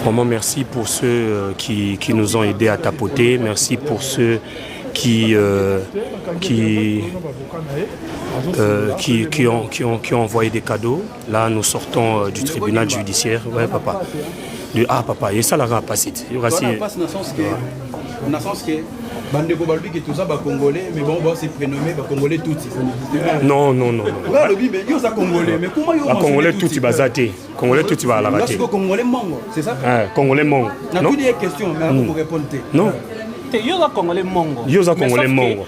vraiment merci pour ceux qui nous ont aidés à tapoter. Merci pour ceux qui ont envoyé des cadeaux. Là, nous sortons du tribunal judiciaire. Ouais, papa. Papa, et ça, la rapacite. dans le sens que bandeko balobi que tout ça ba congolais mais bon c'est prénommé ba congolais tout ça n'existe pas. Non. Là le mais yo ça congolais mais comment yo congolais tout il bazate. Congolais tout il va la rater. Parce que congolais mongo, c'est ça? Congolais mongo. Non, tu dis question mais vous répondre. Non. Yoza Congolais Mongo. Yoza Congolais Mongo.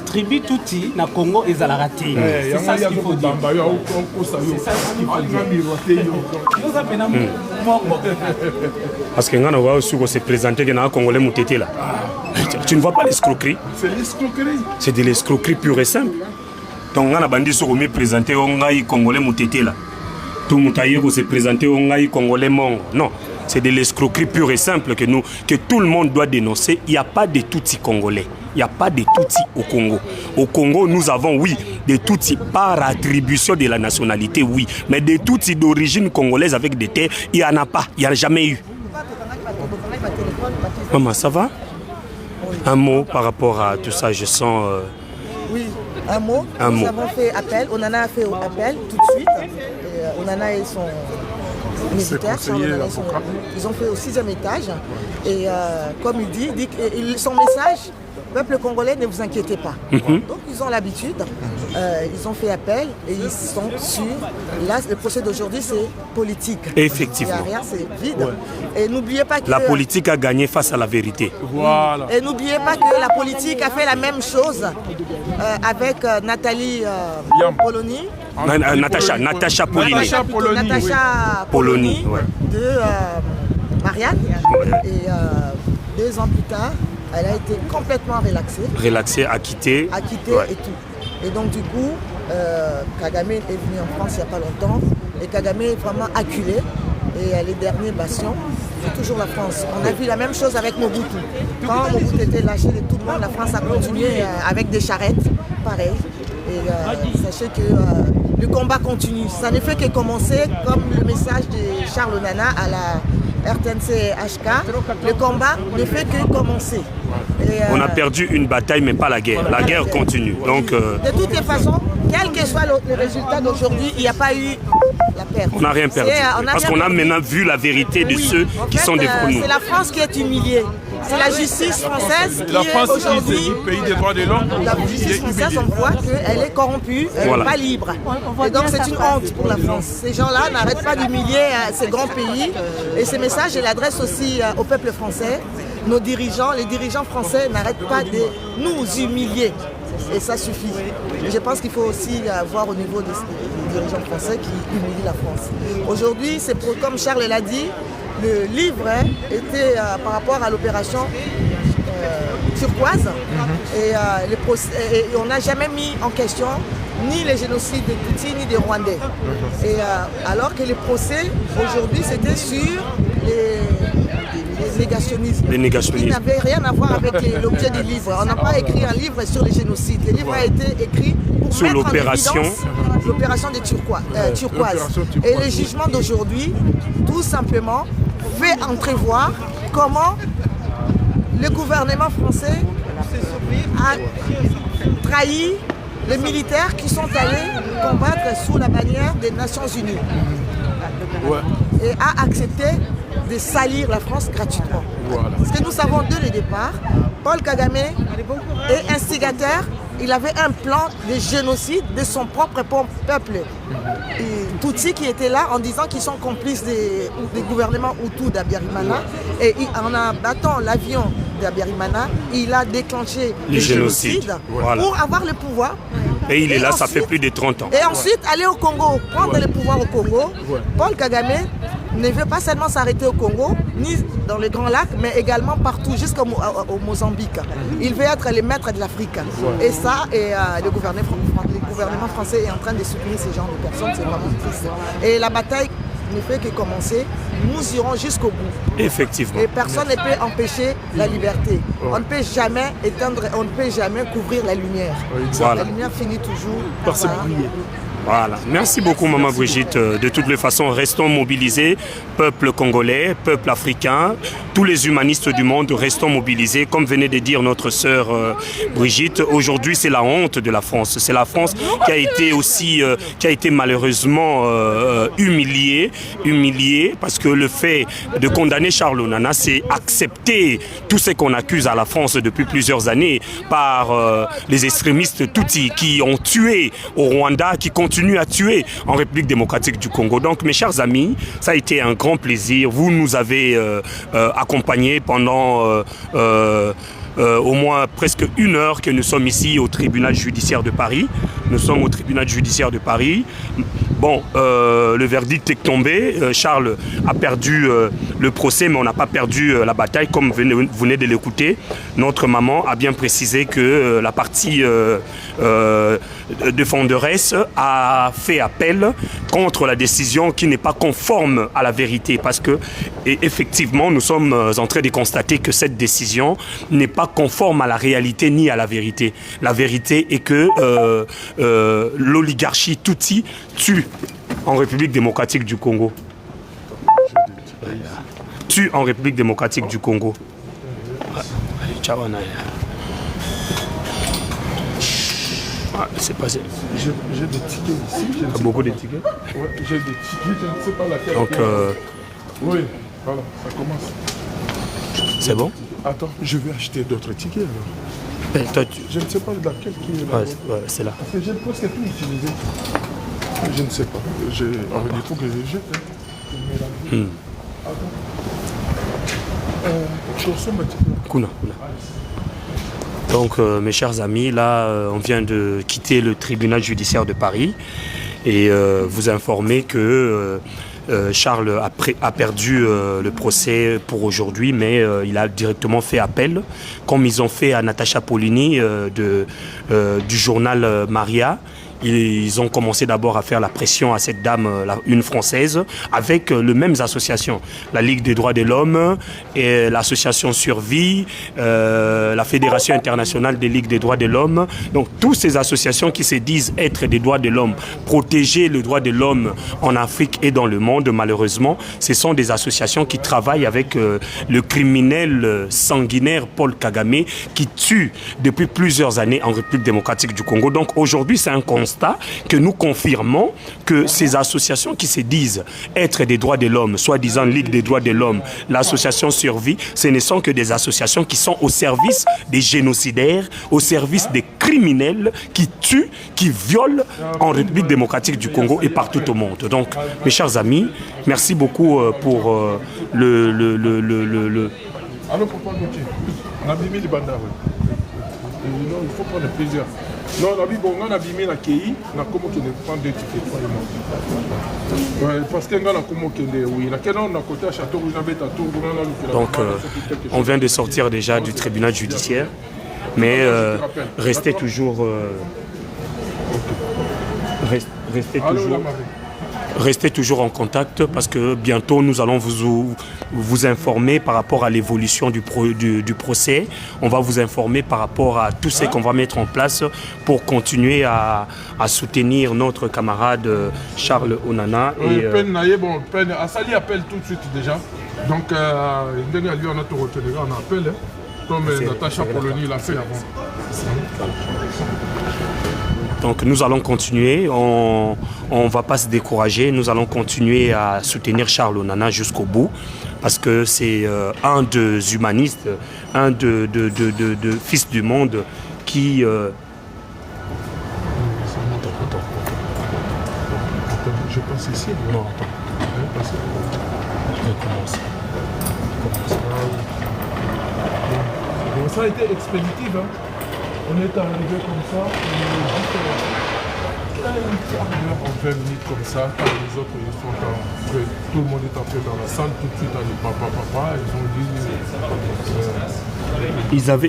Tribu Tuti na Congo ezalaka te. C'est ça ce qu'il faut dire. Yoza pena Mongo. Parce que ngana wa suko se présenter que na Congolais mutete là. Tu ne vois pas l'escroquerie? C'est l'escroquerie. C'est de l'escroquerie pure et simple. Donc ngana bandi soko me présenter ngai Congolais mutete là. Tout mutaye ko se présenter ngai Congolais Mongo. Non. C'est de l'escroquerie pure et simple que tout le monde doit dénoncer. Il n'y a pas de Tutsis congolais. Il n'y a pas de Tutsis au Congo. Au Congo, nous avons, oui, des Tutsis par attribution de la nationalité, oui. Mais des Tutsis d'origine congolaise avec des terres, il n'y en a pas. Il n'y en a jamais eu. Maman, ça va? Un mot par rapport à tout ça, je sens... Oui, un mot. Nous avons fait appel. Onana a fait appel tout de suite. Onana et son... militaires, ils ont fait au 6e étage et comme il dit son message, peuple congolais, ne vous inquiétez pas. Donc ils ont l'habitude, ils ont fait appel et ils sont sûrs. Là, le procès d'aujourd'hui, c'est politique. Effectivement. Il n'y a rien, c'est vide. Ouais. Et n'oubliez pas que... La politique a gagné face à la vérité. Voilà. Et n'oubliez pas que la politique a fait la même chose avec Nathalie Polony. Natacha Polony de Marianne. Et 2 ans plus tard, elle a été complètement relaxée. acquittée. Ouais. Et tout. Et donc du coup, Kagame est venu en France il n'y a pas longtemps. Et Kagame est vraiment acculé. Et les derniers bastions, c'est toujours la France. On a vu la même chose avec Mobutu. Quand Mobutu était lâché de tout le monde, la France a continué avec des charrettes, pareil. Et sachez que le combat continue. Ça ne fait que commencer, comme le message de Charles Onana à la RTNC HK. Le combat ne fait que commencer. Et, on a perdu une bataille, mais pas la guerre. La guerre continue. Donc, de toutes les façons, quel que soit le résultat d'aujourd'hui, il n'y a pas eu la perte. On n'a rien perdu. Parce qu'on a maintenant vu la vérité de ceux qui sont devant nous. C'est la France qui est humiliée. C'est la justice française qui est aujourd'hui... pays des droits de l'homme. La justice française, on voit qu'elle est corrompue, elle n'est pas libre. Et donc c'est une honte pour la France. Ces gens-là n'arrêtent pas d'humilier ces grands pays. Et ce message, je l'adresse aussi au peuple français. Nos dirigeants, les dirigeants français n'arrêtent pas de nous humilier. Et ça suffit. Je pense qu'il faut aussi voir au niveau des dirigeants français qui humilient la France. Aujourd'hui, c'est comme Charles l'a dit, le livre était par rapport à l'opération turquoise et on n'a jamais mis en question ni les génocides des Tutsis ni des Rwandais. Et alors que les procès aujourd'hui c'était sur les négationnismes. Les négationnismes. Qui n'avaient rien à voir avec l'objet du livre. On n'a pas écrit un livre sur les génocides. Le livre a été écrit pour sur l'opération des turquoises. Et le jugement d'aujourd'hui, tout simplement, fait entrevoir comment le gouvernement français a trahi les militaires qui sont allés combattre sous la bannière des Nations Unies. Et a accepté de salir la France gratuitement. Voilà. Parce que nous savons dès le départ, Paul Kagame est instigateur, il avait un plan de génocide de son propre peuple. Et Tutsi qui était là en disant qu'ils sont complices des gouvernements Hutus d'Abiyarimana. Et en abattant l'avion d'Abiyarimana, il a déclenché le génocide pour avoir le pouvoir. Et il est là, ça fait plus de 30 ans. Et ensuite, aller au Congo, prendre le pouvoir au Congo. Paul Kagame ne veut pas seulement s'arrêter au Congo, ni dans les Grands Lacs, mais également partout, jusqu'au Mozambique. Il veut être le maître de l'Afrique. Et ça, le gouvernement français est en train de soutenir ce genre de personnes, c'est vraiment triste. Et la bataille ne fait que commencer, nous irons jusqu'au bout. Effectivement. Et personne ne peut empêcher la liberté. On ne peut jamais éteindre, on ne peut jamais couvrir la lumière. Voilà. La lumière finit toujours par se briller. Voilà. Merci beaucoup, Maman Brigitte. De toutes les façons, restons mobilisés. Peuple congolais, peuple africain, tous les humanistes du monde, restons mobilisés. Comme venait de dire notre sœur Brigitte, aujourd'hui, c'est la honte de la France. C'est la France qui a été aussi, qui a été malheureusement humiliée, parce que le fait de condamner Charles Onana, c'est accepter tout ce qu'on accuse à la France depuis plusieurs années par les extrémistes Tutsis qui ont tué au Rwanda, qui continuent à tuer en République démocratique du Congo. Donc, mes chers amis, ça a été un grand plaisir. Vous nous avez accompagnés pendant au moins presque 1 heure que nous sommes ici au tribunal judiciaire de Paris. Nous sommes au tribunal judiciaire de Paris. Bon, le verdict est tombé. Charles a perdu le procès, mais on n'a pas perdu la bataille, comme vous venez de l'écouter. Notre maman a bien précisé que la partie défenderesse a fait appel contre la décision qui n'est pas conforme à la vérité. Parce que, effectivement, nous sommes en train de constater que cette décision n'est pas conforme à la réalité ni à la vérité. La vérité est que l'oligarchie Tutsi tue en République démocratique du Congo. Tue en République démocratique du Congo. Ciao, c'est passé. J'ai des tickets ici. Beaucoup de tickets? Oui, j'ai des tickets, je ne sais pas laquelle. Donc, oui, voilà, ça commence. C'est bon? Attends, je vais acheter d'autres tickets alors. Toi, je ne sais pas laquelle qui est là. Ouais, c'est là. Parce que j'ai presque tout utilisé. Je ne sais pas. Il faut que je jette. Attends. Kuna. Donc, mes chers amis, là, on vient de quitter le tribunal judiciaire de Paris et vous informer que Charles a perdu le procès pour aujourd'hui, mais il a directement fait appel, comme ils ont fait à Natacha Polony du journal Maria. Ils ont commencé d'abord à faire la pression à cette dame, une française, avec les mêmes associations. La Ligue des droits de l'homme, et l'association Survie, la Fédération internationale des ligues des droits de l'homme. Donc, toutes ces associations qui se disent être des droits de l'homme, protéger le droit de l'homme en Afrique et dans le monde, malheureusement, ce sont des associations qui travaillent avec le criminel sanguinaire Paul Kagame, qui tue depuis plusieurs années en République démocratique du Congo. Donc, aujourd'hui, c'est un constat que nous confirmons que ces associations qui se disent être des droits de l'homme, soi-disant Ligue des droits de l'homme, l'association Survie, ce ne sont que des associations qui sont au service des génocidaires, au service des criminels qui tuent, qui violent en République démocratique du Congo et partout au monde. Donc, mes chers amis, merci beaucoup pour le... Alors, pourquoi on a mis les bandes? Non, il faut prendre plusieurs. Non, on a abîmé la KI, on a comment qu'il prend 2 tickets. Ouais, parce qu'on a comment qu'il oui, on a côté à Château, donc, on vient de sortir déjà du tribunal judiciaire, mais restez toujours. Restez toujours en contact parce que bientôt nous allons vous informer par rapport à l'évolution du procès. On va vous informer par rapport à tout ce qu'on va mettre en place pour continuer à soutenir notre camarade Charles Onana. Assali appelle tout de suite déjà. Donc, on a tout retenu, on appelle, comme Natacha Polony l'a fait avant. Donc nous allons continuer, on ne va pas se décourager, nous allons continuer à soutenir Charles Onana jusqu'au bout parce que c'est un des humanistes, un de fils du monde qui... Je passe ici. Non, attends. Je recommence. Bon, ça a été expéditif, hein. On est arrivé comme ça, en 20 minutes comme ça, quand les autres ils sont entrés, tout le monde est entré dans la salle, tout de suite on dit papa,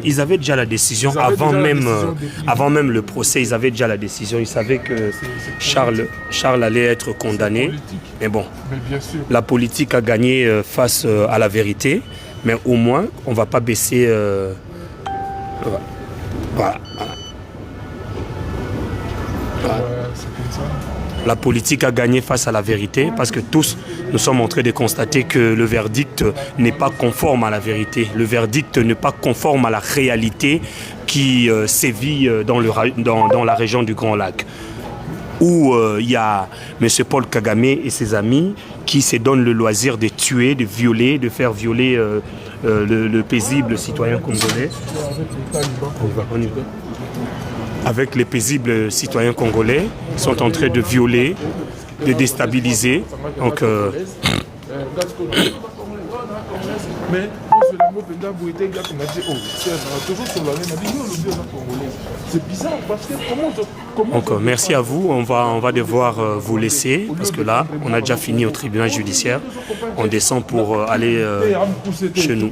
ils avaient déjà la décision, avant même le procès, ils avaient déjà la décision, ils savaient que Charles allait être condamné, mais bon, la politique a gagné face à la vérité, mais au moins on ne va pas baisser... Voilà. C'est comme ça. La politique a gagné face à la vérité parce que tous nous sommes en train de constater que le verdict n'est pas conforme à la vérité. Le verdict n'est pas conforme à la réalité qui sévit dans la région du Grand Lac, où il y a M. Paul Kagame et ses amis qui se donnent le loisir de tuer, de violer, de faire violer le paisible citoyen congolais. On y va. Avec les paisibles citoyens congolais, sont en train de violer, de déstabiliser. Donc, merci à vous. On va devoir vous laisser parce que là, on a déjà fini au tribunal judiciaire. On descend pour aller chez nous.